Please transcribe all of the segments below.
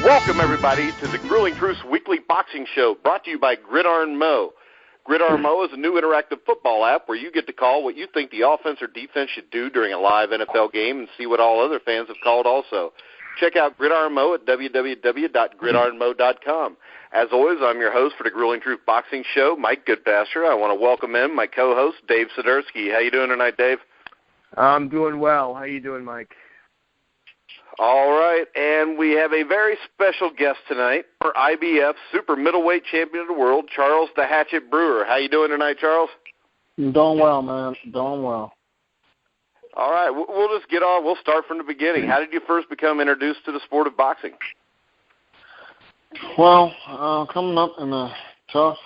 Welcome, everybody, to the Grueling Truths Weekly Boxing Show, brought to you by Gridiron Mo. Gridiron Mo is a new interactive football app where you get to call what you think the offense or defense should do during a live NFL game and see what all other fans have called also. Check out Gridiron Mo at www.gridironmo.com. As always, I'm your host for the Grueling Truth Boxing Show, Mike Goodpasture. I want to welcome in my co-host, Dave Sidersky. How you doing tonight, Dave? I'm doing well. How you doing, Mike? All right, and we have a very special guest tonight, for IBF Super Middleweight Champion of the World, Charles the Hatchet Brewer. How you doing tonight, Charles? I'm doing well, man. Doing well. All right, we'll just get on. We'll start from the beginning. How did you first become introduced to the sport of boxing? Well, coming up in the tough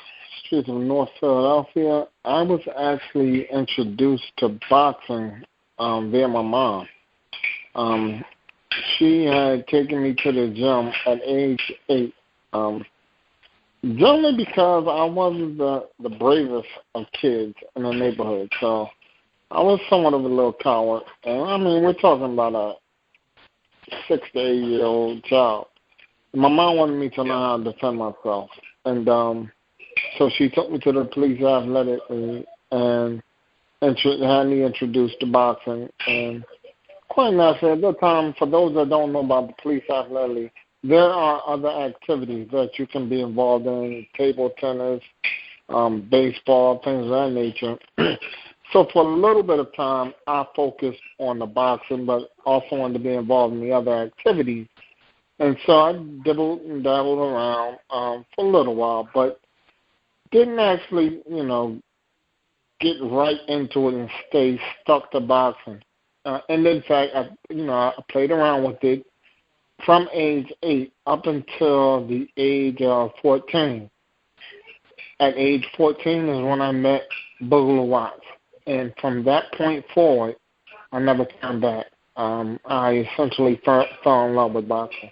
streets of North Philadelphia, I was actually introduced to boxing via my mom. She had taken me to the gym at age 8, generally because I wasn't the bravest of kids in the neighborhood. So I was somewhat of a little coward. And, I mean, we're talking about a 6 to 8-year-old child. My mom wanted me to learn how to defend myself. And so she took me to the police athletic and had me introduced to boxing. And quite naturally, at that time, for those that don't know about the police athletic, there are other activities that you can be involved in, table tennis, baseball, things of that nature. So for a little bit of time, I focused on the boxing, but also wanted to be involved in the other activities. And so I dabbled and dabbled around for a little while, but didn't actually, get right into it and stay stuck to boxing. And in fact, I played around with it from age 8 up until the age of 14. At age 14 is when I met Boogaloo Watts. And from that point forward, I never turned back. I essentially fell in love with boxing.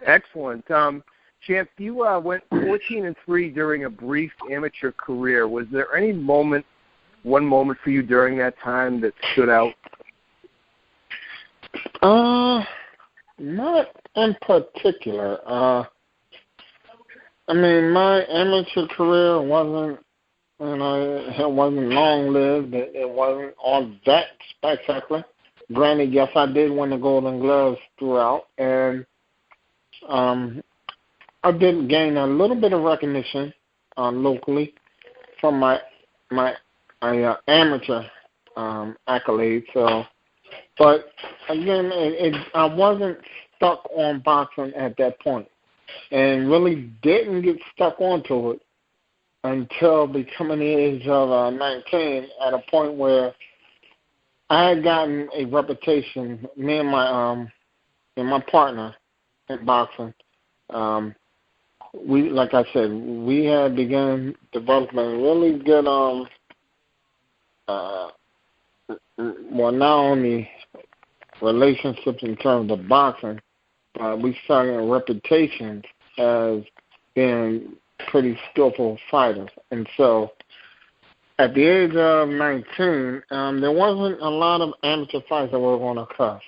Excellent. Chance, you went 14-3 during a brief amateur career. Was there any one moment for you during that time that stood out? Not in particular. I mean, my amateur career wasn't, it wasn't long-lived. It wasn't all that spectacular. Granted, yes, I did win the Golden Gloves throughout, and I did gain a little bit of recognition locally from my amateur accolades. So, but again, I wasn't stuck on boxing at that point, and really didn't get stuck onto it until becoming the age of 19. At a point where I had gotten a reputation, me and my partner in boxing. We, like I said, we had begun developing really good, well, not only relationships in terms of boxing, but we started a reputation as being pretty skillful fighters. And so at the age of 19, there wasn't a lot of amateur fights that were going to occur.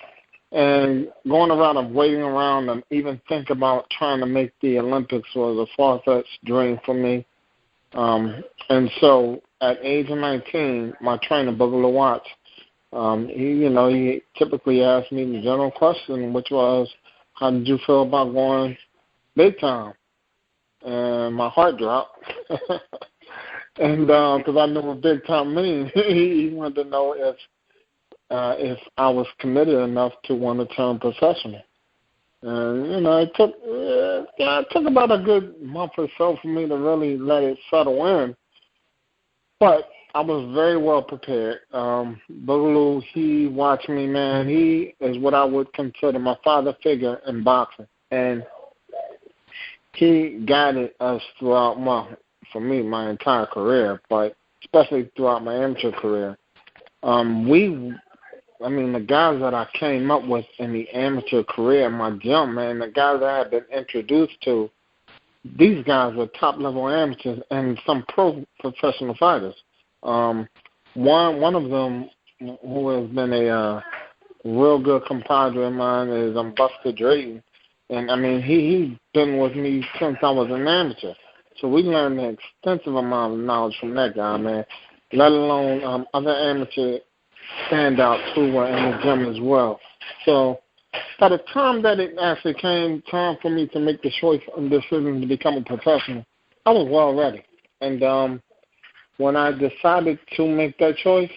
And going around and waiting around and even think about trying to make the Olympics was a far-fetched dream for me. And so at age of 19, my trainer, Boogaloo Watts, he typically asked me the general question, which was, how did you feel about going big time? And my heart dropped. And because I knew what big time means, he wanted to know if I was committed enough to want to turn professional. And, it took about a good month or so for me to really let it settle in. But I was very well prepared. Boogaloo, he watched me, man. He is what I would consider my father figure in boxing. And he guided us throughout my entire career, but especially throughout my amateur career. The guys that I came up with in the amateur career in my gym, man, the guys that I had been introduced to, these guys were top-level amateurs and some professional fighters. One of them, who has been a real good compadre of mine, is Buster Drayton. And, I mean, he's been with me since I was an amateur. So we learned an extensive amount of knowledge from that guy, man, let alone other amateur standouts who were in the gym as well. So by the time that it actually came time for me to make the choice and decision to become a professional, I was well ready. And when I decided to make that choice,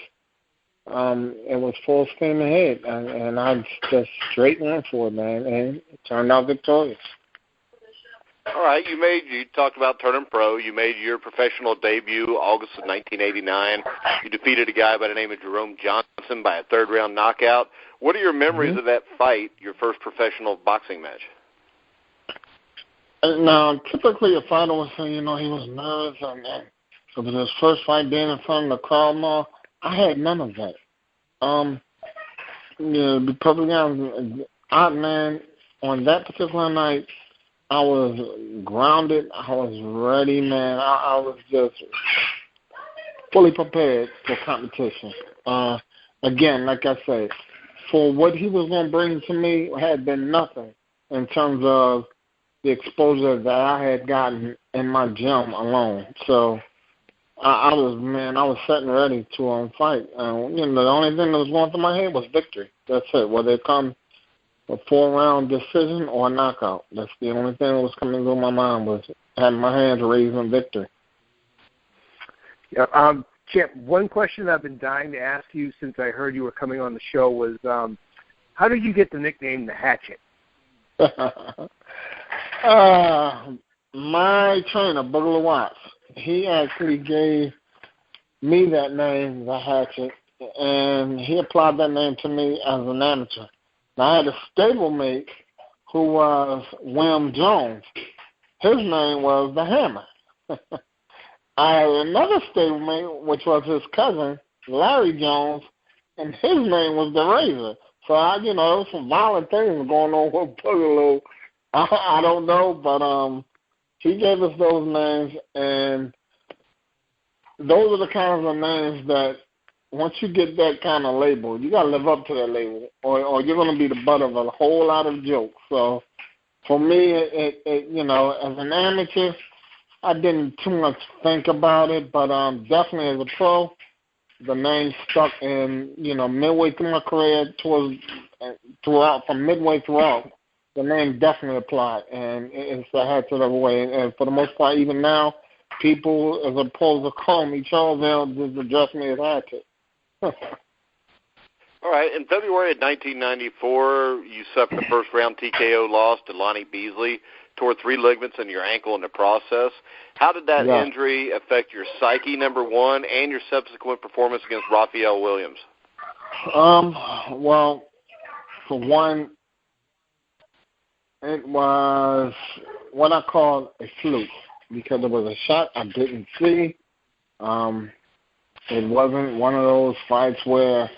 it was full steam ahead, and I just straight went for it, man, and it turned out victorious. All right, you talked about turning pro. You made your professional debut August of 1989. You defeated a guy by the name of Jerome Johnson by a third-round knockout. What are your memories of that fight, your first professional boxing match? Now, typically a fighter would say, he was nervous, and it was his first fight being in front of the crowd and all. I had none of that. To be perfectly honest, man, on that particular night, I was grounded. I was ready, man. I was just fully prepared for competition. Again, like I said, for what he was going to bring to me had been nothing in terms of the exposure that I had gotten in my gym alone. So I was set and ready to fight. The only thing that was going through my head was victory. That's it. Whether it comes a 4-round decision or a knockout. That's the only thing that was coming through my mind was having my hands raised in victory. Yeah, Chip, one question I've been dying to ask you since I heard you were coming on the show was, how did you get the nickname the Hatchet? My trainer, Boogaloo Watts, he actually gave me that name, the Hatchet, and he applied that name to me as an amateur. Now, I had a stablemate who was William Jones. His name was the Hammer. I had another stablemate, which was his cousin, Larry Jones, and his name was the Razor. So, there was some violent things going on with Boogaloo. I don't know, but he gave us those names, and those are the kinds of names that once you get that kind of label, you got to live up to that label, or you're going to be the butt of a whole lot of jokes. So for me, it as an amateur, I didn't too much think about it, but definitely as a pro, the name stuck in, midway through my career from midway throughout, the name definitely applied, and it's a Hatchet of a way. And for the most part, even now, people, as opposed to calling me Charles, they'll just address me as Hatchet. All right. In February of 1994, you suffered a first-round TKO loss to Lonnie Beasley, tore 3 ligaments in your ankle in the process. How did that injury affect your psyche, number one, and your subsequent performance against Raphael Williams? Well, for one, it was what I call a fluke because it was a shot I didn't see. It wasn't one of those fights where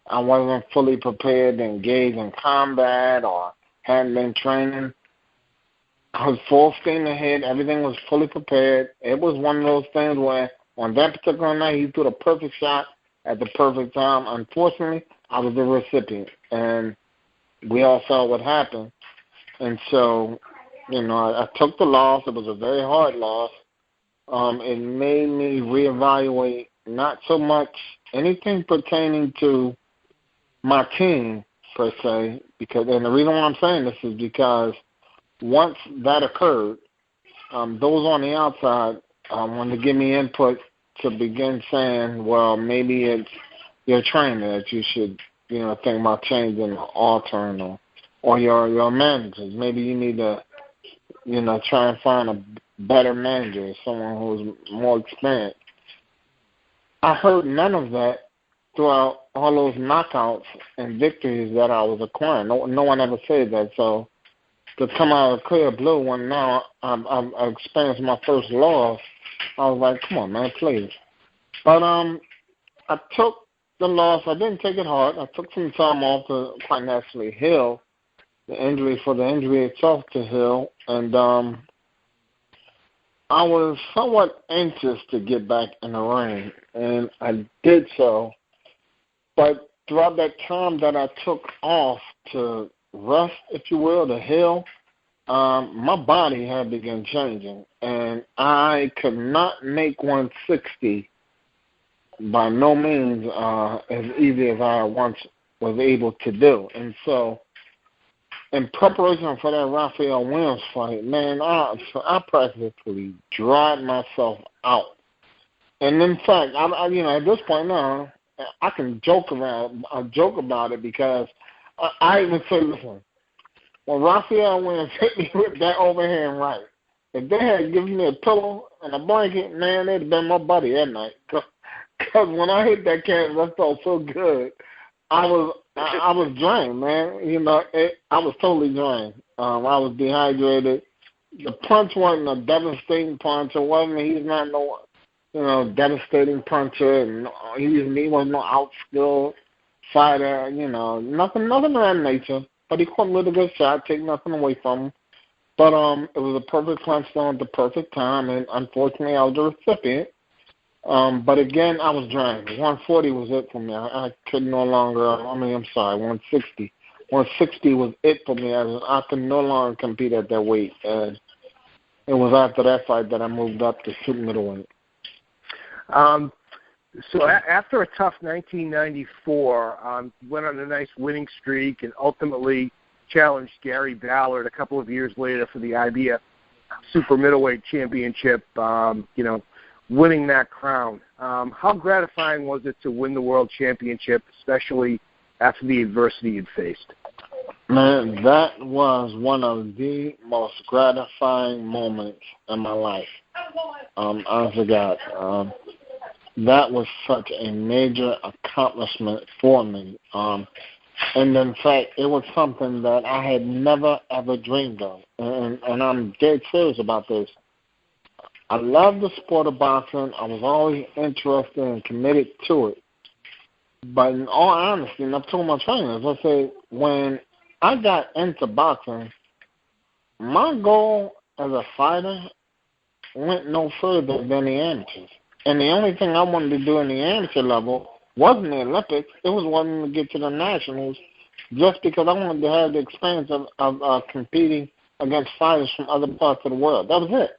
I wasn't fully prepared to engage in combat or hadn't been training. I was full steam ahead. Everything was fully prepared. It was one of those things where on that particular night he threw the perfect shot at the perfect time. Unfortunately, I was the recipient, and we all saw what happened. And so, I took the loss. It was a very hard loss. It made me reevaluate not so much anything pertaining to my team, per se, and the reason why I'm saying this is because once that occurred, those on the outside wanted to give me input to begin saying, well, maybe it's your trainer that you should, think about changing or altering, or your managers. Maybe you need to, try and find a better manager, someone who's more experienced. I heard none of that throughout all those knockouts and victories that I was acquiring. No one ever said that. So to come out of clear blue when now I've experienced my first loss, I was like, come on, man, please. But I took the loss. I didn't take it hard. I took some time off to quite naturally heal the injury itself to heal. And I was somewhat anxious to get back in the ring, and I did so. But throughout that time that I took off to rest, if you will, to heal, my body had begun changing, and I could not make 160 by no means as easy as I once was able to do. And so, in preparation for that Raphael Williams fight, man, I practically dried myself out. And in fact, at this point now, I can joke about it because I even say, listen, when Raphael Williams hit me with that overhand right, if they had given me a pillow and a blanket, man, they'd have been my buddy that night. Because when I hit that canvas, I felt so good. I was drained, man. I was totally drained. I was dehydrated. The punch wasn't a devastating punch. It wasn't. He's not no, devastating puncher, and he wasn't no outskilled fighter. Nothing of that nature. But he caught me with a good shot. Take nothing away from him. But it was a perfect punch at the perfect time, and unfortunately, I was the recipient. But again, I was drained. 140 was it for me. I could no longer. 160. 160 was it for me. I could no longer compete at that weight. And it was after that fight that I moved up to super middleweight. So after a tough 1994, you went on a nice winning streak and ultimately challenged Gary Ballard a couple of years later for the IBF Super Middleweight Championship, winning that crown. How gratifying was it to win the World Championship, especially after the adversity you'd faced? Man, that was one of the most gratifying moments in my life. Honest to God. That was such a major accomplishment for me. And in fact, it was something that I had never, ever dreamed of. And I'm dead serious about this. I love the sport of boxing. I was always interested and committed to it. But in all honesty, and I've told my trainers, I say, when I got into boxing, my goal as a fighter went no further than the amateurs. And the only thing I wanted to do in the amateur level wasn't the Olympics. It was wanting to get to the nationals just because I wanted to have the experience of competing against fighters from other parts of the world. That was it.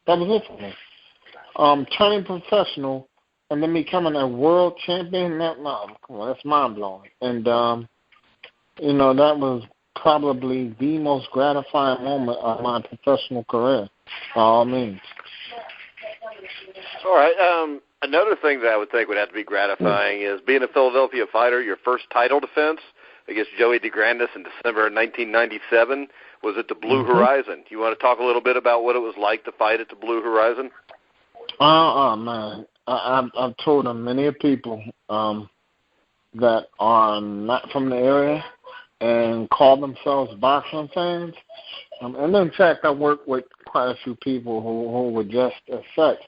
That was it for me. Turning professional and then becoming a world champion, that's mind-blowing. And, that was probably the most gratifying moment of my professional career, by all means. All right. Another thing that I would think would have to be gratifying is being a Philadelphia fighter, your first title defense against Joey DeGrandis in December of 1997 was at the Blue Horizon. You want to talk a little bit about what it was like to fight at the Blue Horizon? Man. I've told many people that are not from the area and call themselves boxing fans. And in fact, I work with quite a few people who were just as such.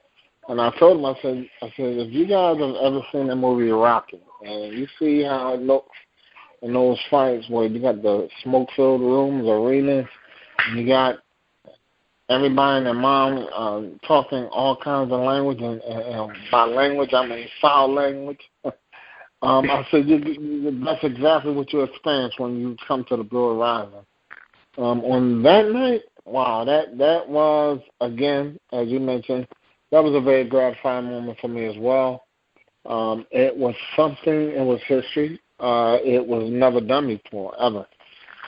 And I told them, I said, if you guys have ever seen the movie Rocky, and you see how it looks in those fights where you got the smoke-filled rooms, arenas, and you got everybody and their mom talking all kinds of language, and by language, I mean foul language. I said, that's exactly what you experience when you come to the Brewer Horizon. On that night, wow, that was, again, as you mentioned, that was a very gratifying moment for me as well. It was something, it was history. It was never done before, ever.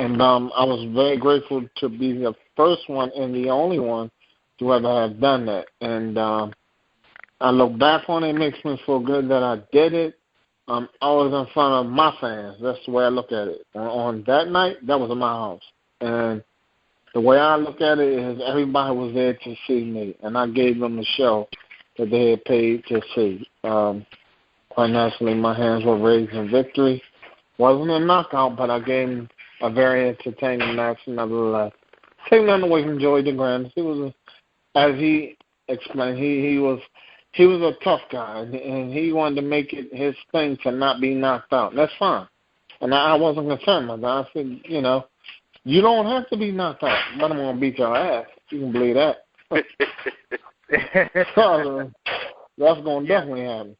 And I was very grateful to be the first one and the only one to ever have done that. And I look back on it, it makes me feel good that I did it. I was in front of my fans. That's the way I look at it. On that night, that was in my house. And the way I look at it is everybody was there to see me, and I gave them the show that they had paid to see. Quite naturally, my hands were raised in victory. Wasn't a knockout, but I gave them a very entertaining match nevertheless. Take nothing away from Joey DeGrandis. He was, as he explained, he was a tough guy, and he wanted to make it his thing to not be knocked out. That's fine. And I wasn't concerned with that. I said, you don't have to be knocked out, but I'm going to beat your ass. You can believe that. So, that's going to definitely happen.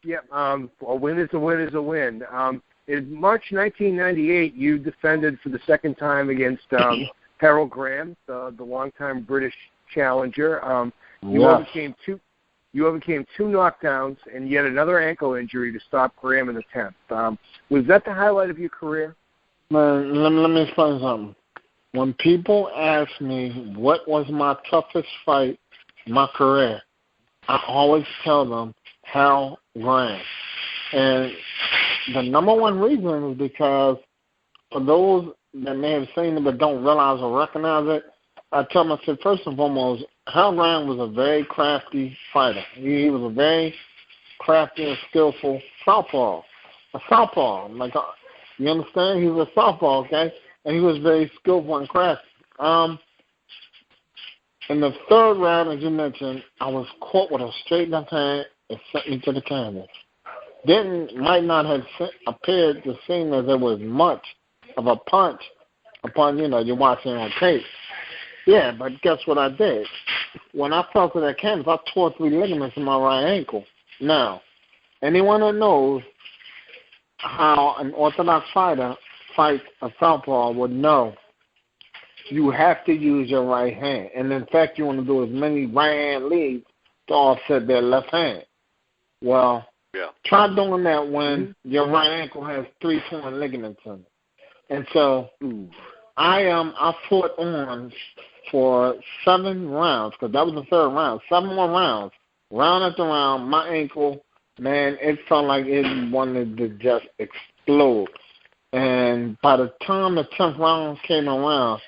Yeah, a win is a win is a win. In March 1998, you defended for the second time against Harold Graham, the longtime British challenger. You overcame two knockdowns and yet another ankle injury to stop Graham in the 10th. Was that the highlight of your career? Man, let me explain something. When people ask me what was my toughest fight in my career, I always tell them Harold Graham. And the number one reason is because for those that may have seen it but don't realize or recognize it, I tell them, I said, first and foremost, Harold Graham was a very crafty fighter. He was a very crafty and skillful southpaw. A southpaw. Like, you understand? He was a southpaw, okay? And he was very skillful and crafty. In the third round, as you mentioned, I was caught with a straight left hand. It sent me to the canvas. Might not have appeared to seem as there was much of a punch upon, you're watching on tape. Yeah, but guess what I did? When I fell to that canvas, I tore 3 ligaments in my right ankle. Now, anyone that knows how an orthodox fighter fights a southpaw would know you have to use your right hand. And, in fact, you want to do as many right-hand leads to offset their left hand. Well, try doing that when your right ankle has 3 torn ligaments in it. And so I fought on for 7 rounds, because that was the third round, 7 more rounds. Round after round, my ankle, man, it felt like it wanted to just explode. And by the time the 10th round came around,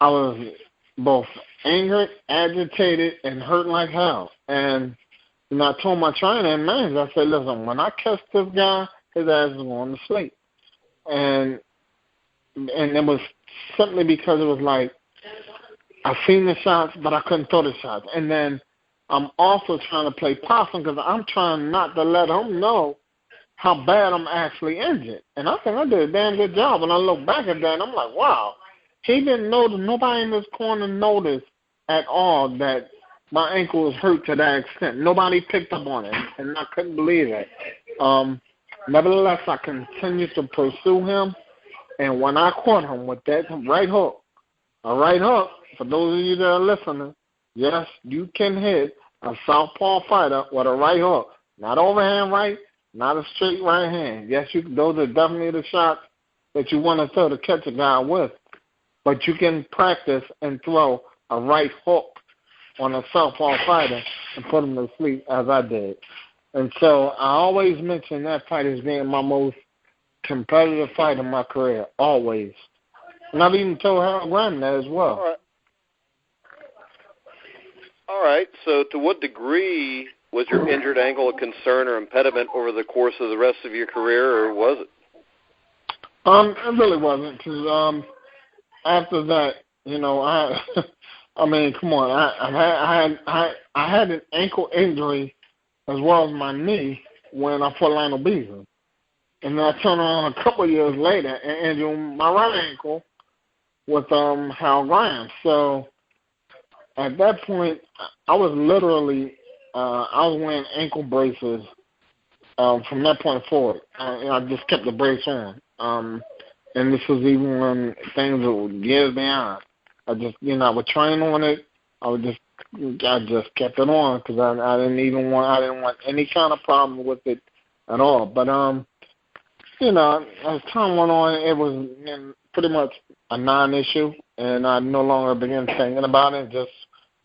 I was both angered, agitated, and hurt like hell. And I told my trainer and manager, I said, listen, when I catch this guy, his ass is going to sleep. And it was simply because it was like, I seen the shots, but I couldn't throw the shots. And then I'm also trying to play possum because I'm trying not to let him know how bad I'm actually injured. And I think I did a damn good job. When I look back at that, and I'm like, wow, he didn't notice, nobody in this corner noticed at all that my ankle was hurt to that extent. Nobody picked up on it, and I couldn't believe it. Nevertheless, I continued to pursue him, and when I caught him with that right hook, a right hook, for those of you that are listening, yes, you can hit a southpaw fighter with a right hook. Not overhand right, not a straight right hand. Yes, those are definitely the shots that you want to throw to catch a guy with. But you can practice and throw a right hook on a southpaw fighter and put him to sleep, as I did. And so I always mention that fight as being my most competitive fight in my career, always. And I've even told Harold Graham that as well. All right. So to what degree was your injured ankle a concern or impediment over the course of the rest of your career, or was it? It really wasn't, because after that, I mean, come on, I had an ankle injury as well as my knee when I fought Lionel Beasley. And then I turned around a couple of years later and injured my right ankle with Harold Graham. So at that point, I was literally I was wearing ankle braces from that point forward. I just kept the brace on. And this was even when things were years beyond. I just, I would train on it. I just kept it on because I didn't want any kind of problem with it at all. But as time went on, it was pretty much a non-issue, and I no longer began thinking about it. Just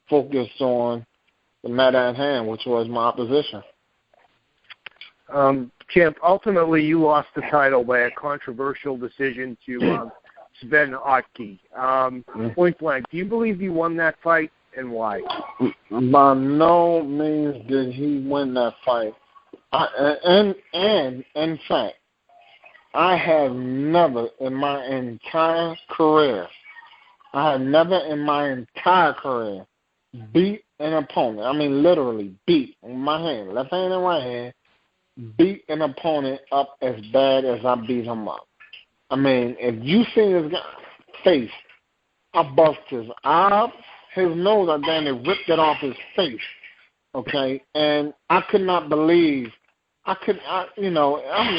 focused on the matter at hand, which was my opposition. Champ, ultimately you lost the title by a controversial decision to Sven Otke. Point blank, do you believe you won that fight, and why? By no means did he win that fight. And in fact, I have never in my entire career, beat an opponent. I mean, literally beat in my hand, left hand and right hand, beat an opponent up as bad as I beat him up. I mean, if you see this guy's face, I bust his eye up, his nose, I damn near ripped it off his face, okay? And I could not believe, I'm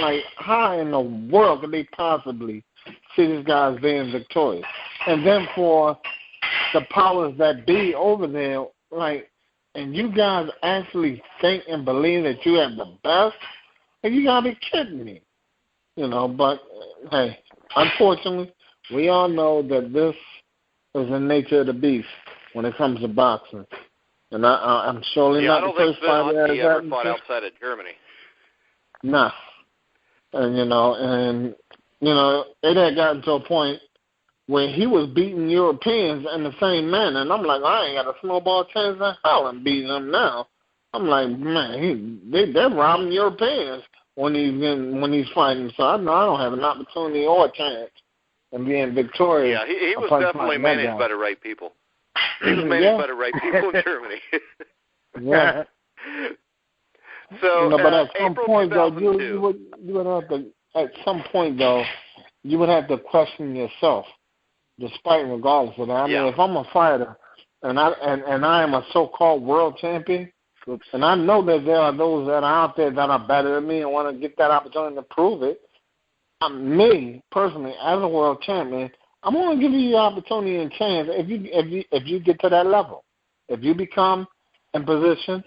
like, how in the world could they possibly see this guy as being victorious? And then for the powers that be over there, like, and you guys actually think and believe that you have the best? Like, you gotta be kidding me. You know, but, hey, unfortunately, we all know that this is the nature of the beast when it comes to boxing. And I'm surely not the first fighter that has ever fought outside of Germany. Nah. And, it had gotten to a point where he was beating Europeans in the same manner. And I'm like, I ain't got a snowball chance in hell in beating them now. I'm like, man, they're robbing Europeans when he's fighting. So I know I don't have an opportunity or a chance in being victorious. Yeah, he was definitely managed by the right people. He was managed by the right people in Germany. Yeah. So, but at some April point, though, 2002. you would have to. At some point, though, you would have to question yourself, despite regardless of that. I mean, if I'm a fighter and I am a so-called world champion, and I know that there are those that are out there that are better than me and want to get that opportunity to prove it, me personally, as a world champion, I'm going to give you the opportunity and chance if you get to that level, if you become in position.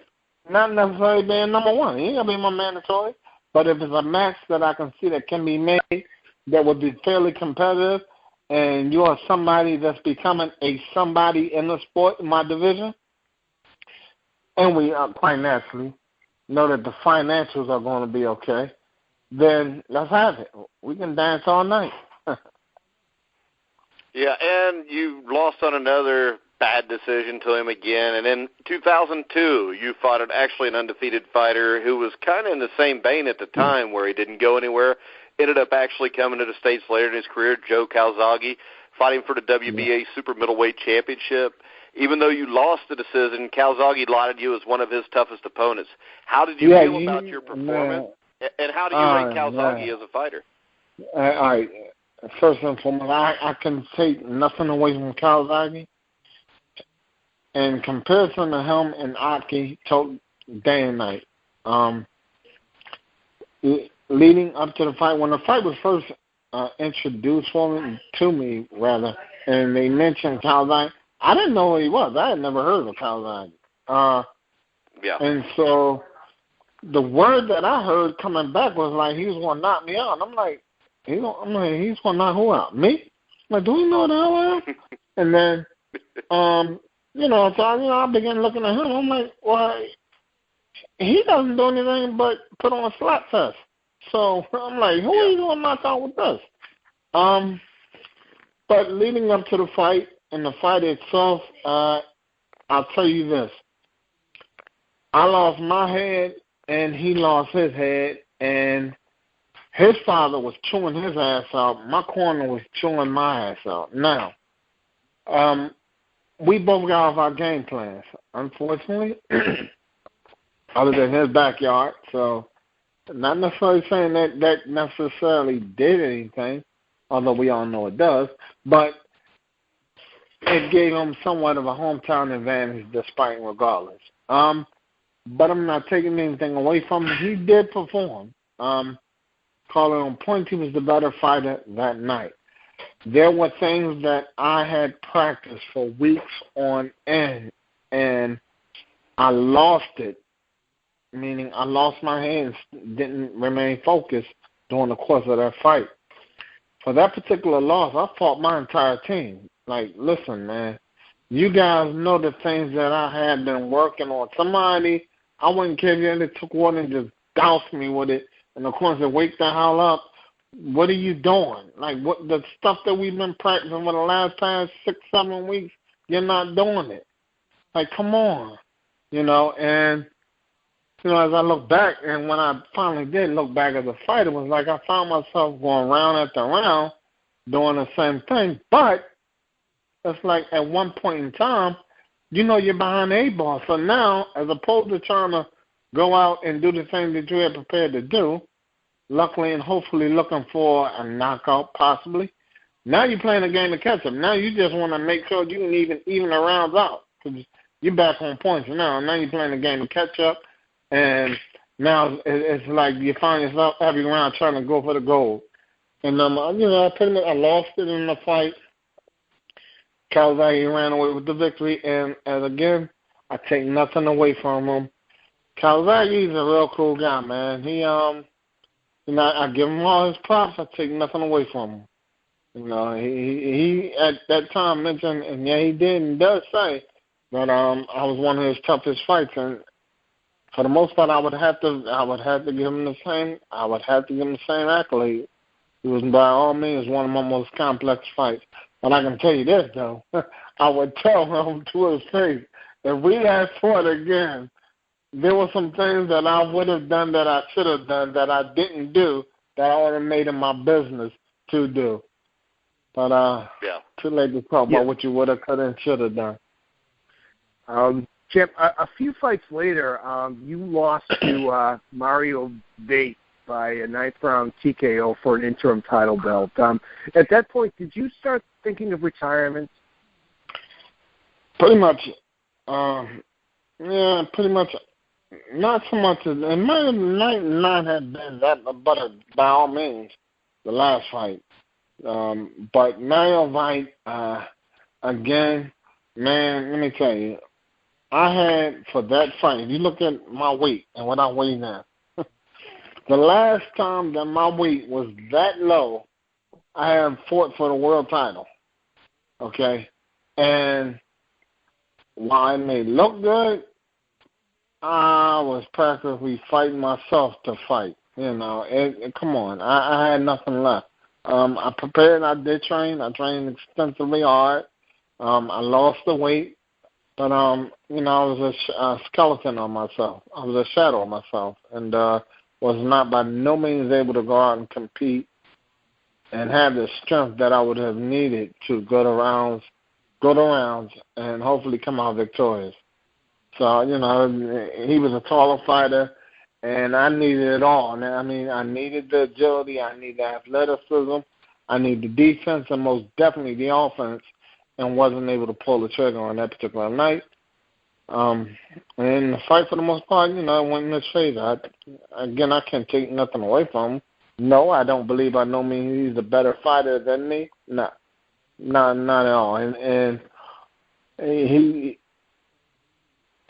Not necessarily being number one. He ain't going to be my mandatory. But if it's a match that I can see that can be made that would be fairly competitive, and you are somebody that's becoming a somebody in the sport in my division, and we quite naturally know that the financials are going to be okay, then let's have it. We can dance all night. Yeah, and you lost on another bad decision to him again. And in 2002, you fought an undefeated fighter who was kind of in the same vein at the time, where he didn't go anywhere. Ended up actually coming to the States later in his career, Joe Calzaghe, fighting for the WBA Super Middleweight Championship. Even though you lost the decision, Calzaghe lauded you as one of his toughest opponents. How did you feel about your performance? And how do you rate Calzaghe as a fighter? All right. First and foremost, I can take nothing away from Calzaghe. In comparison to him and Aki, day and night. Leading up to the fight, when the fight was first introduced to me, and they mentioned Calzaghe, I didn't know who he was. I had never heard of Calzaghe. And so the word that I heard coming back was like he was going to knock me out. And I'm like, he's going to knock who out? Me? I'm like, do we know what the hell I am? And then, so I began looking at him. I'm like, well, he doesn't do anything but put on a slap test. So I'm like, who are you going to knock out with this? But leading up to the fight and the fight itself, I'll tell you this. I lost my head, and he lost his head, and his father was chewing his ass out. My corner was chewing my ass out. Now, we both got off our game plans, unfortunately, other than his backyard. So not necessarily saying that necessarily did anything, although we all know it does, but it gave him somewhat of a hometown advantage despite regardless. But I'm not taking anything away from him. He did perform. Calling on point, he was the better fighter that night. There were things that I had practiced for weeks on end, and I lost it, meaning I lost my hands, didn't remain focused during the course of that fight. For that particular loss, I fought my entire team. Like, listen, man, you guys know the things that I had been working on. Somebody, I wouldn't care if they took one and just doused me with it, and of course, they wake the hell up. What are you doing? Like, what the stuff that we've been practicing for the last past 6-7 weeks, you're not doing it. Like, come on. And, as I look back, and when I finally did look back at the fight, it was like I found myself going round after round doing the same thing. But it's like at one point in time, you're behind the 8 ball. So now, as opposed to trying to go out and do the thing that you had prepared to do, luckily and hopefully looking for a knockout possibly, now you're playing a game of catch-up. Now you just want to make sure you can even the rounds out because you're back on points now. Now you're playing a game of catch-up, and now it's like you find yourself every round trying to go for the gold. And I lost it in the fight. Calzaghe ran away with the victory, and again, I take nothing away from him. Calzaghe's a real cool guy, man. He I give him all his props. I take nothing away from him. He at that time mentioned, and yeah, he did and does say that I was one of his toughest fights, and for the most part, I would have to give him the same. I would have to give him the same accolade. It was by all means one of my most complex fights. But I can tell you this though, I would tell him to his face, if we had fought again, there were some things that I would have done that I should have done that I didn't do that I would have made it my business to do. But too late to talk about what you would have, could have, should have done. Chip, a few fights later, you lost to Mario Vate by a ninth-round TKO for an interim title belt. At that point, did you start thinking of retirement? Pretty much. Pretty much. Not so much. It might not have been that, but by all means, the last fight. But Mario Vite, again, man, let me tell you, I had, for that fight, if you look at my weight and what I weigh now, the last time that my weight was that low, I have fought for the world title. Okay? And while it may look good, I was practically fighting myself to fight. Come on. I had nothing left. I prepared. I did train. I trained extensively hard. I lost the weight. But, I was a skeleton on myself. I was a shadow of myself. And was not by no means able to go out and compete and have the strength that I would have needed to go to rounds, and hopefully come out victorious. So, he was a taller fighter, and I needed it all. I mean, I needed the agility, I needed the athleticism, I needed the defense, and most definitely the offense, and wasn't able to pull the trigger on that particular night. And in the fight, for the most part, it went in his favor. I can't take nothing away from him. No, I don't believe by no means he's a better fighter than me. No, not at all. And it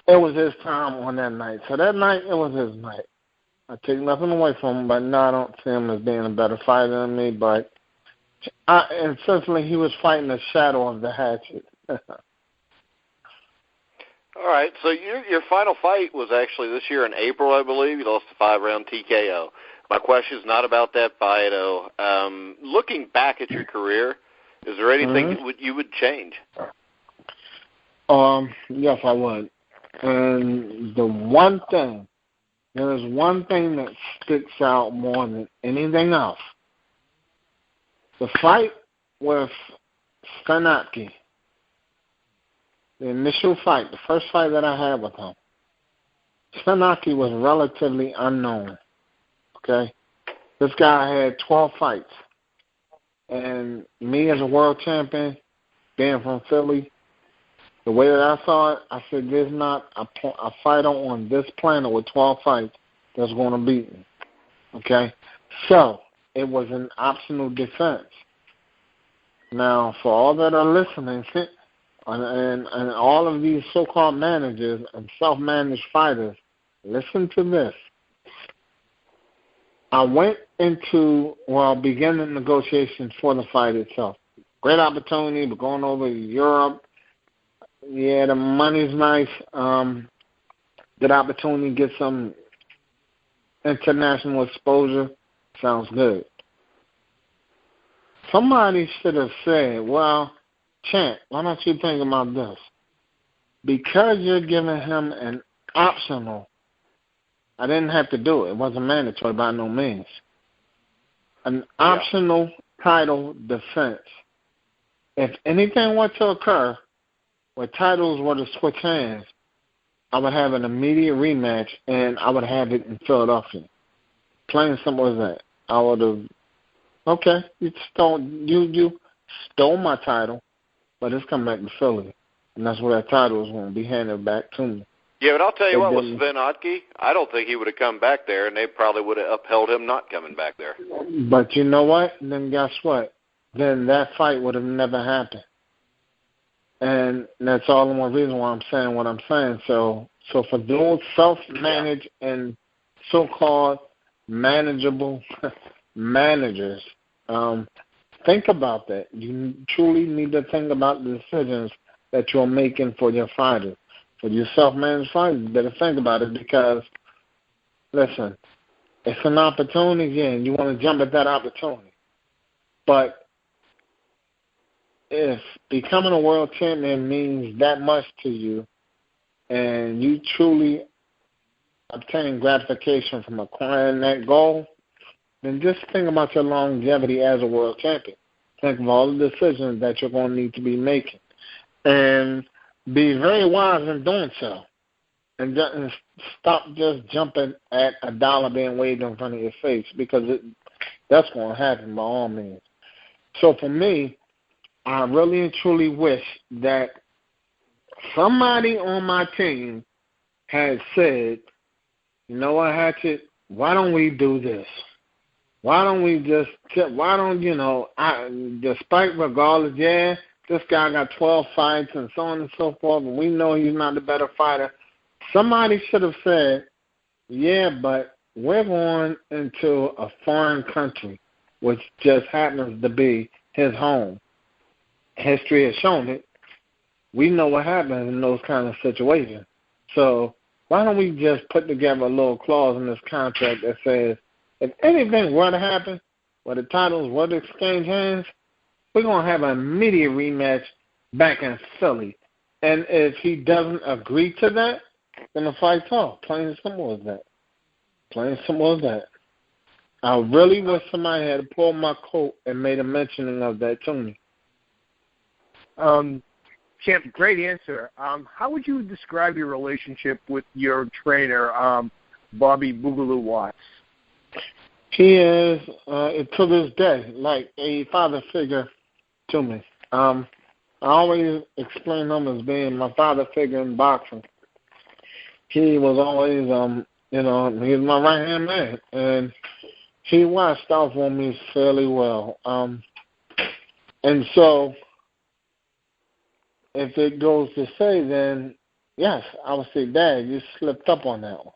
was his time on that night. So that night, it was his night. I take nothing away from him, but no, I don't see him as being a better fighter than me. But essentially, he was fighting the shadow of the Hatchet. All right, so your final fight was actually this year in April, I believe. You lost a 5-round TKO. My question is not about that fight, though. Looking back at your career, is there anything you would change? Yes, I would. And there's one thing that sticks out more than anything else. The fight with Stanaki. The initial fight, the first fight that I had with him, Stanaki was relatively unknown. Okay? This guy had 12 fights. And me as a world champion, being from Philly, the way that I saw it, I said, there's not a fighter on this planet with 12 fights that's going to beat me. Okay? So, it was an optional defense. Now, for all that are listening, and all of these so-called managers and self-managed fighters, listen to this. I went into, beginning negotiations for the fight itself. Great opportunity. We're going over to Europe. Yeah, the money's nice. Good opportunity to get some international exposure. Sounds good. Somebody should have said, well, Champ, why don't you think about this? Because you're giving him an optional, I didn't have to do it. It wasn't mandatory by no means. An optional title defense. If anything were to occur where titles were to switch hands, I would have an immediate rematch, and I would have it in Philadelphia. Plain and simple as that. I would have, okay, you stole my title, but it's come back to Philly, and that's where that title is going to be handed back to me. Yeah, but I'll tell you what, with Sven Otke, I don't think he would have come back there, and they probably would have upheld him not coming back there. But you know what? Then guess what? Then that fight would have never happened. And that's all the more reason why I'm saying what I'm saying. So for those self-managed and so-called manageable managers, think about that. You truly need to think about the decisions that you're making for your fighters. For your self-managed fighters, you better think about it because, listen, it's an opportunity, and you want to jump at that opportunity. But if becoming a world champion means that much to you and you truly obtain gratification from acquiring that goal, then just think about your longevity as a world champion. Think of all the decisions that you're going to need to be making. And be very wise in doing so. And stop just jumping at a dollar being waved in front of your face because that's going to happen by all means. So for me, I really and truly wish that somebody on my team had said, you know what, Hatchet, why don't we do this? Why don't we despite regardless, yeah, this guy got 12 fights and so on and so forth, and we know he's not the better fighter. Somebody should have said, yeah, but we're going into a foreign country, which just happens to be his home. History has shown it. We know what happens in those kind of situations. So why don't we just put together a little clause in this contract that says, if anything were to happen, where the titles were to exchange hands, we're going to have an immediate rematch back in Philly. And if he doesn't agree to that, then the fight's off. Plain and simple as that. Plain and simple as that. I really wish somebody had pulled my coat and made a mentioning of that to me. Champ, great answer. How would you describe your relationship with your trainer, Bobby Boogaloo Watts? He is, to this day, like a father figure to me. I always explain him as being my father figure in boxing. He was always, he was my right-hand man, and he watched out for me fairly well. And so, if it goes to say, then, yes, I would say, Dad, you slipped up on that one.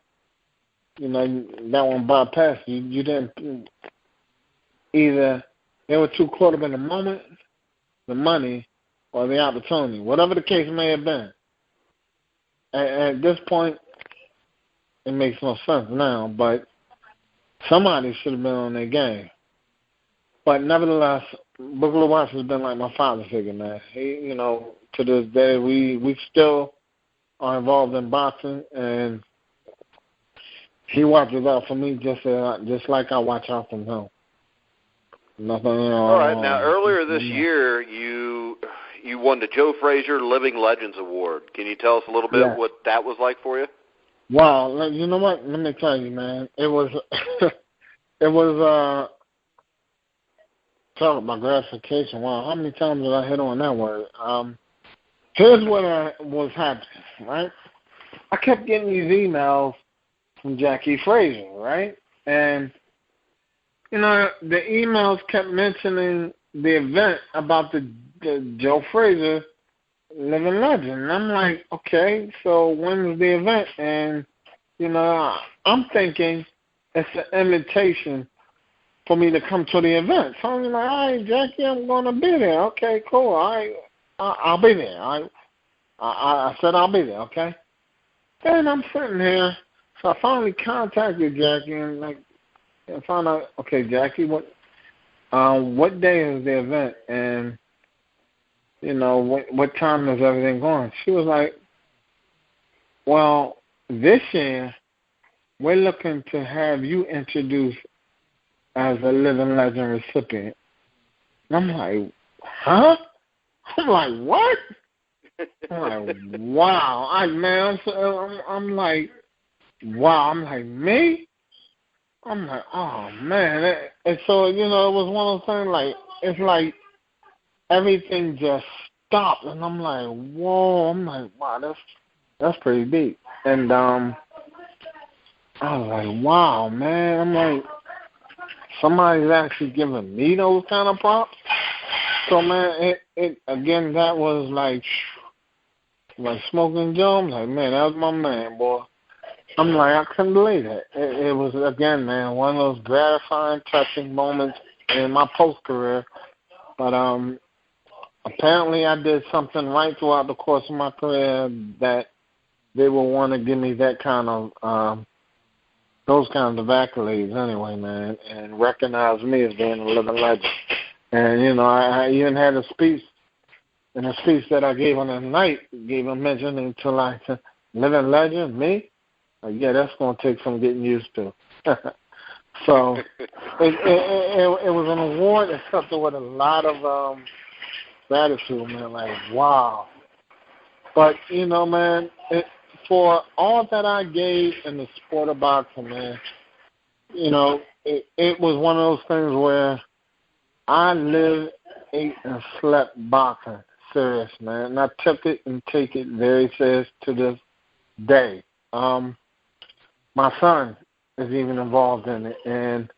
That one bypassed you. You didn't either. They were too caught up in the moment, the money, or the opportunity, whatever the case may have been. At this point, it makes no sense now, but somebody should have been on their game. But nevertheless, Boogaloo Watts has been like my father figure, man. He, to this day, we still are involved in boxing, and he watches out for me just like I watch out for him. Nothing. All right. Now, earlier this year, you won the Joe Frazier Living Legends Award. Can you tell us a little bit what that was like for you? Wow. You know what? Let me tell you, man. It was talk about gratification. Wow. How many times did I hit on that word? Here's what was happening, right? I kept getting these emails from Jackie Frazier, right? And, the emails kept mentioning the event about the Joe Frazier Living Legend. And I'm like, okay, so when's the event? And, I'm thinking it's an invitation for me to come to the event. So I'm like, all right, Jackie, I'm going to be there. Okay, cool. All right, I'll be there. I said I'll be there, okay? And I'm sitting here. So I finally contacted Jackie and I found out, okay, Jackie, what day is the event and what time is everything going? She was like, well, this year we're looking to have you introduced as a Living Legend recipient. And I'm like, huh? I'm like, what? I'm like, wow. I'm like, wow. I'm like, me? I'm like, oh, man. And so, it was one of those things, like, it's like everything just stopped. And I'm like, whoa. I'm like, wow, that's pretty deep. And I was like, wow, man. I'm like, somebody's actually giving me those kind of props? So, man, it again, that was like smoking Joe. I'm like, man, that was my man, boy. I'm like, I couldn't believe it. It was, again, man, one of those gratifying, touching moments in my post-career. But apparently I did something right throughout the course of my career that they will want to give me that kind of those kinds of accolades anyway, man, and recognize me as being a living legend. And, you know, I even had a speech, and a speech that I gave on that night gave a mention to, like, living legend, me? Yeah, that's going to take some getting used to. So it was an award accepted with a lot of gratitude, man, like, wow. But, you know, man, for all that I gave in the sport of boxing, man, you know, it was one of those things where I lived, ate, and slept boxing serious, man. And I took it and take it very serious to this day. My son is even involved in it, and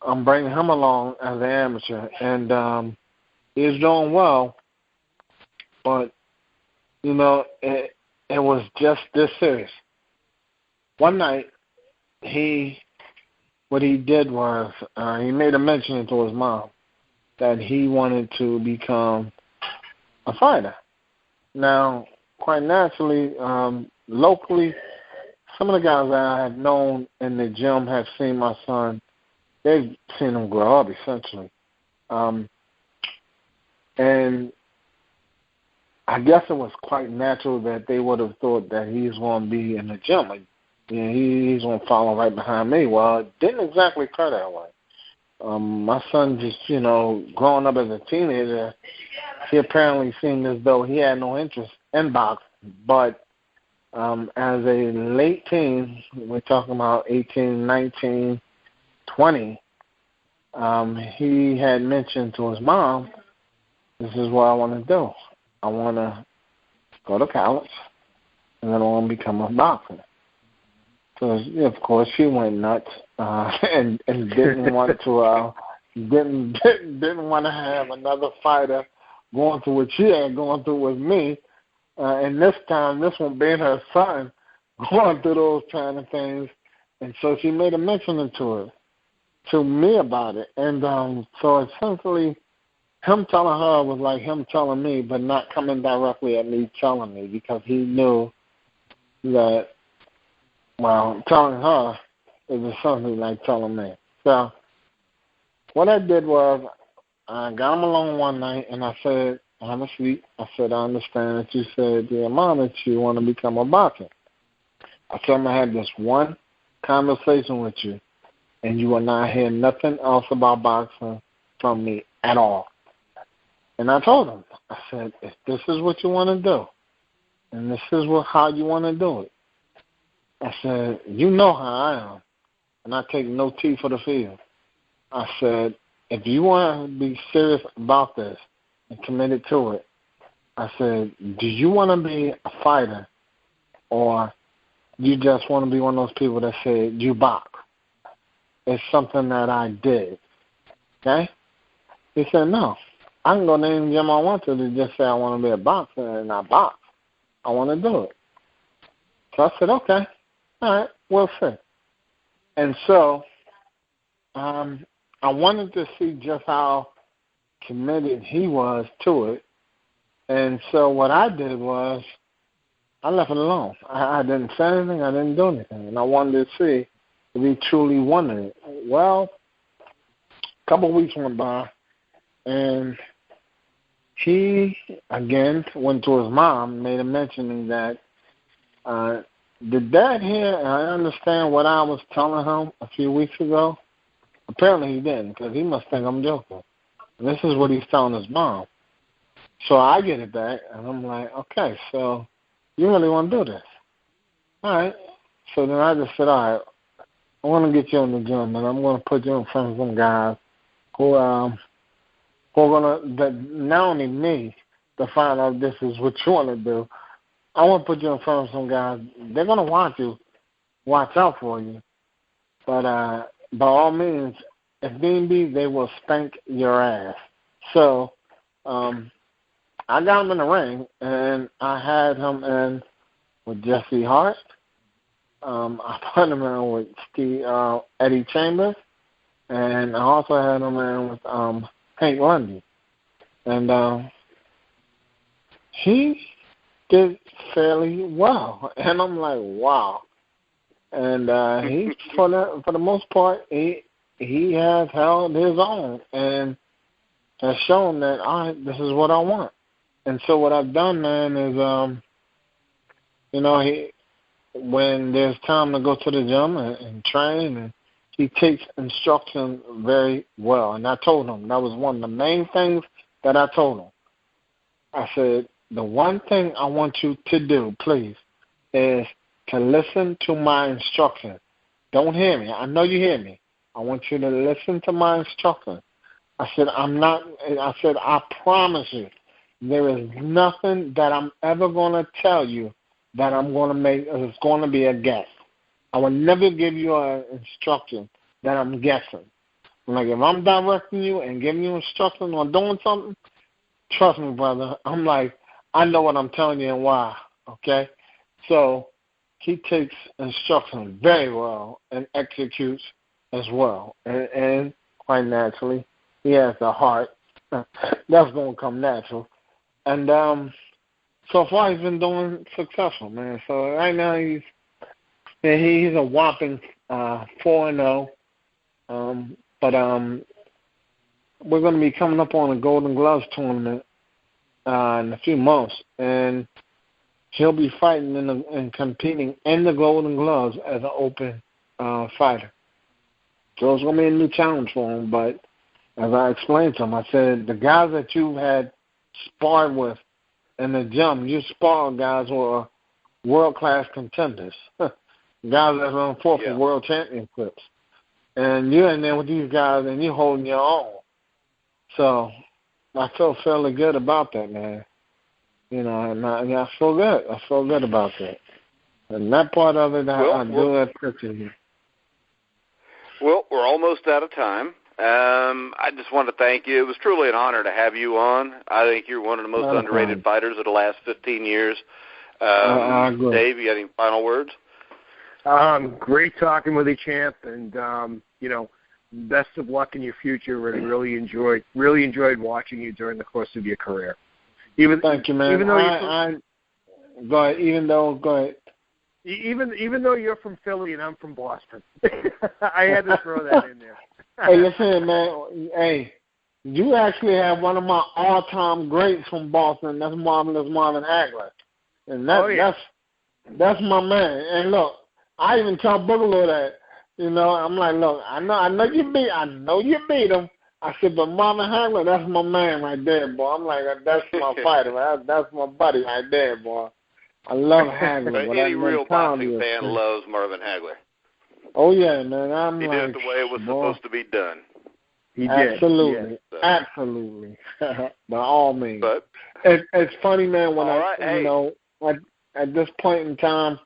I'm bringing him along as an amateur. And he's doing well, but, you know, it was just this serious. One night, what he did was he made a mention to his mom that he wanted to become a fighter. Now, quite naturally, locally, some of the guys that I have known in the gym have seen my son. They've seen him grow up, essentially. And I guess it was quite natural that they would have thought that he's going to be in the gym. Like, you know, he's going to follow right behind me. Well, it didn't exactly occur that way. My son just, you know, growing up as a teenager, he apparently seemed as though he had no interest in boxing. But as a late teen, we're talking about 18, 19, 20, he had mentioned to his mom, this is what I want to do. I want to go to college, and then I want to become a boxer. So, of course, she went nuts and didn't want to didn't want to have another fighter going through what she had gone through with me. And this time, this one being her son, going through those kind of things. And so she made a mention to me about it. And so essentially, him telling her was like him telling me, but not coming directly at me telling me, because he knew that, well, telling her is essentially like telling me. So what I did was I got him along one night, and I said, honestly, I said, I understand that you said to your mom that you want to become a boxer. I told him I had this one conversation with you, and you will not hear nothing else about boxing from me at all. And I told him, I said, if this is what you want to do, and this is how you want to do it, I said, you know how I am, and I take no tea for the field. I said, if you want to be serious about this and committed to it, I said, do you want to be a fighter, or you just want to be one of those people that said, you box? It's something that I did. Okay? He said, no. I can go to any gym I want to just say I want to be a boxer and I box. I want to do it. So I said, okay. All right, we'll see. And so I wanted to see just how committed he was to it. And so what I did was I left it alone. I didn't say anything. I didn't do anything. And I wanted to see if he truly wanted it. Well, a couple of weeks went by, and he, again, went to his mom, made a mentioning that, did Dad hear and I understand what I was telling him a few weeks ago? Apparently he didn't, because he must think I'm joking. And this is what he's telling his mom. So I get it back, and I'm like, okay, so you really want to do this? All right. So then I just said, all right, I want to get you in the gym, and I'm going to put you in front of some guys who are going to, not only me, to find out this is what you want to do. I want to put you in front of some guys. They're going to want you, watch out for you. But by all means, if need be, they will spank your ass. So I got him in the ring, and I had him in with Jesse Hart. I put him in with Eddie Chambers, and I also had him in with Hank Lundy. And he did fairly well, and I'm like, wow. And he, for the most part, he has held his own and has shown that this is what I want. And so what I've done, man, is when there's time to go to the gym and train, and he takes instruction very well. And I told him that was one of the main things that I told him. I said, the one thing I want you to do, please, is to listen to my instruction. Don't hear me. I know you hear me. I want you to listen to my instruction. I said, I promise you, there is nothing that I'm ever going to tell you that I'm going to make, it's going to be a guess. I will never give you an instruction that I'm guessing. Like, if I'm directing you and giving you instruction on doing something, trust me, brother, I'm like, I know what I'm telling you and why, okay? So he takes instruction very well and executes as well. And quite naturally, he has the heart. That's going to come natural. And so far he's been doing successful, man. So right now he's a whopping 4-0. But we're going to be coming up on a Golden Gloves tournament in a few months, and he'll be fighting and competing in the Golden Gloves as an open fighter. So it's going to be a new challenge for him. But as I explained to him, I said, the guys that you had sparred with in the gym, you sparred guys who are world-class contenders, guys that are fought for world championships. And you're in there with these guys, and you're holding your own. So I feel fairly good about that, man. You know, and I feel good. I feel good about that. And that part of it, I do appreciate you. Well, we're almost out of time. I just want to thank you. It was truly an honor to have you on. I think you're one of the most underrated fighters of the last 15 years. I agree. Dave, you got any final words? Great talking with you, champ, and best of luck in your future. Really enjoyed watching you during the course of your career. Thank you, man. Even though you're from Philly and I'm from Boston, I had to throw that in there. Hey, listen, man. Hey, you actually have one of my all-time greats from Boston. That's Marvin Hagler, and that's my man. And look, I even tell Boogaloo that. I'm like, look, I know you beat him. I said, but Marvin Hagler, that's my man right there, boy. I'm like, that's my fighter, man. That's my buddy right there, boy. I love Hagler. Any real boxing fan loves Marvin Hagler. Oh, yeah, man. He did it the way it was supposed to be done. He did. Absolutely. Yeah. Absolutely. By all means. But it's funny, man, when at this point in time,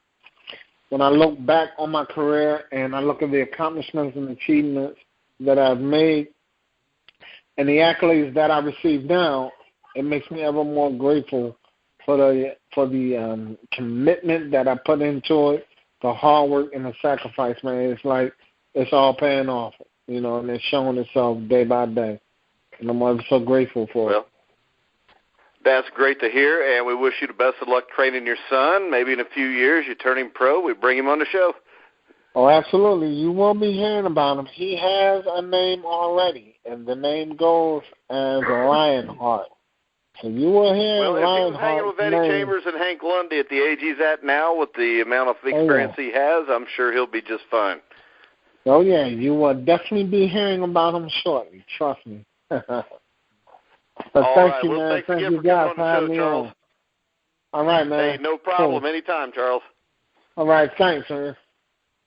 when I look back on my career and I look at the accomplishments and achievements that I've made and the accolades that I receive now, it makes me ever more grateful for the commitment that I put into it, the hard work and the sacrifice, man. It's like it's all paying off, and it's showing itself day by day. And I'm so grateful for it. That's great to hear, and we wish you the best of luck training your son. Maybe in a few years you turn him pro, we bring him on the show. Oh, absolutely. You will be hearing about him. He has a name already, and the name goes as Lionheart. So you will hear Lionheart. If he's hanging with Eddie Chambers and Hank Lundy at the age he's at now with the amount of experience he has, I'm sure he'll be just fine. Oh, yeah. You will definitely be hearing about him shortly. Trust me. But thank you, man. Thank you, guys, for having me on. All right, man. Hey, no problem. Cool. Anytime, Charles. All right. Thanks, man.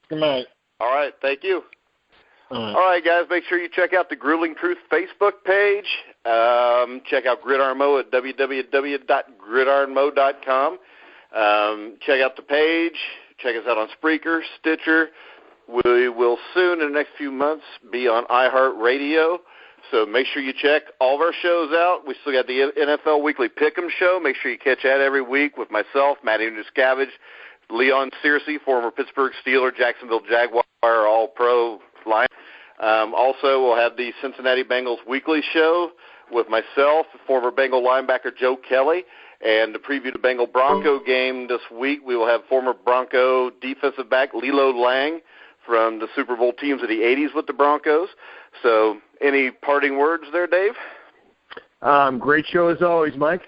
Good night. All right. Thank you. All right, guys. Make sure you check out the Grueling Truth Facebook page. Check out Gridiron Mo at www.gridironmo.com. Check out the page. Check us out on Spreaker, Stitcher. We will soon, in the next few months, be on iHeartRadio. So make sure you check all of our shows out. We still got the NFL Weekly Pick'em show. Make sure you catch that every week with myself, Matty Nuscavage, Leon Searcy, former Pittsburgh Steeler, Jacksonville Jaguar, All-Pro line. Also, we'll have the Cincinnati Bengals Weekly show with myself, former Bengal linebacker Joe Kelly, and to preview the Bengal Bronco game this week, we will have former Bronco defensive back Lilo Lang from the Super Bowl teams of the 80s with the Broncos. So any parting words there, Dave? Great show as always, Mike.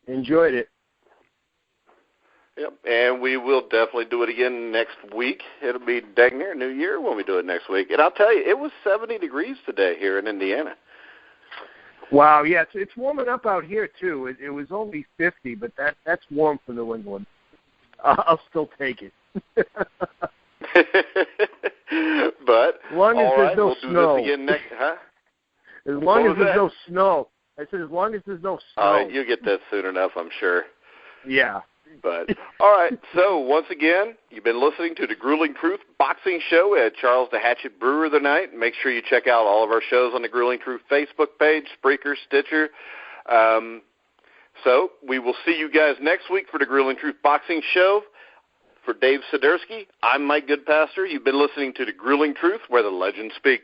Enjoyed it. Yep, and we will definitely do it again next week. It'll be dang near New Year when we do it next week. And I'll tell you, it was 70 degrees today here in Indiana. Wow, yeah, it's warming up out here, too. It was only 50, but that's warm for New England. I'll still take it. But as long as there's no we'll snow. Do this again next, huh? As long as there's no snow. I said as long as there's no snow. You'll get that soon enough, I'm sure. Yeah. But, all right, so once again, you've been listening to the Grueling Truth Boxing Show at Charles the Hatchet Brewer tonight. Make sure you check out all of our shows on the Grueling Truth Facebook page, Spreaker, Stitcher. So we will see you guys next week for the Grueling Truth Boxing Show. For Dave Sidersky, I'm Mike Goodpastor. You've been listening to the Grueling Truth, where the legends speak.